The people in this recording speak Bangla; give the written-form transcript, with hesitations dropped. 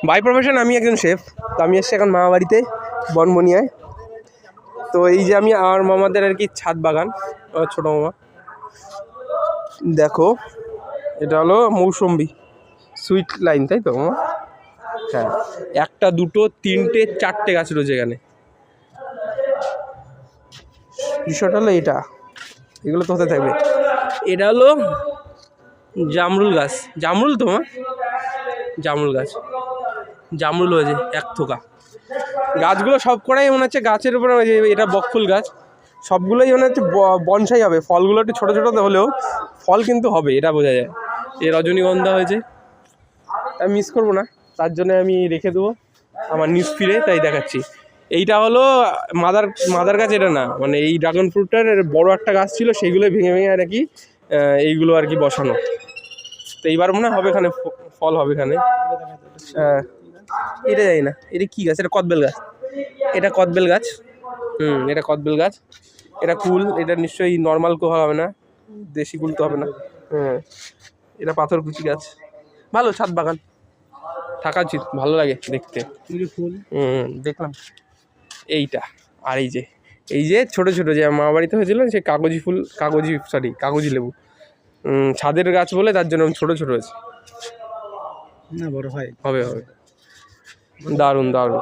বাই প্রফেশন আমি একজন শেফ। তো আমি এসছি এখন মামা বাড়িতে বনবনিয়ায়। তো এই যে আমি আমার মামাদের আর কি ছাদ বাগান, ছোটো মামা। দেখো এটা হলো মৌসম্বি সুইট লাইন, তাই তো মামা? হ্যাঁ, 1 2 3 4 গাছ রয়েছে এখানে। বিষয়টা হলো এটা, এগুলো তো হতে থাকবে। এটা হলো জামরুল গাছ, জামরুল তো মা, জামরুল গাছ, জামরুল হয়েছে 1 থোকা। গাছগুলো সব কটাই মনে হচ্ছে গাছের উপরে, এটা বকফুল গাছ, সবগুলোই মনে হচ্ছে বনসাই হবে। ফলগুলো একটু ছোটো ছোটো হলেও ফল কিন্তু হবে, এটা বোঝা যায়। এই রজনীগন্ধা হয়েছে, আমি মিস করবো না, তার জন্য আমি রেখে দেবো আমার নিউজ ফিরে, তাই দেখাচ্ছি। এইটা হলো মাদার গাছ, এটা না, মানে এই ড্রাগন ফ্রুটটার বড় একটা গাছ ছিল, সেইগুলোই ভেঙে ভেঙে আর কি এইগুলো আর কি বসানো। তো এইবার মনে হবে এখানে ফল হবে এখানে। এটা জানি না এটা কী গাছ, এটা কদবেল গাছ, এটা কদবেল গাছ। এটা কদবেল গাছ, এটা কুল, এটা নিশ্চয়ই নর্মাল কুল হবে না, দেশি কুল তো হবে না। এটা পাথরকুচি গাছ। ভালো ছাদ বাগান থাকা উচিত, ভালো লাগে দেখতে। ফুল দেখলাম এইটা। আর এই যে ছোটো ছোটো যে মামা বাড়িতে হয়েছিল সে কাগজি লেবু, ছাদের গাছ বলে তার জন্য ছোটো ছোটো আছে, না বড় হয়, হবে। দারুণ দারুণ।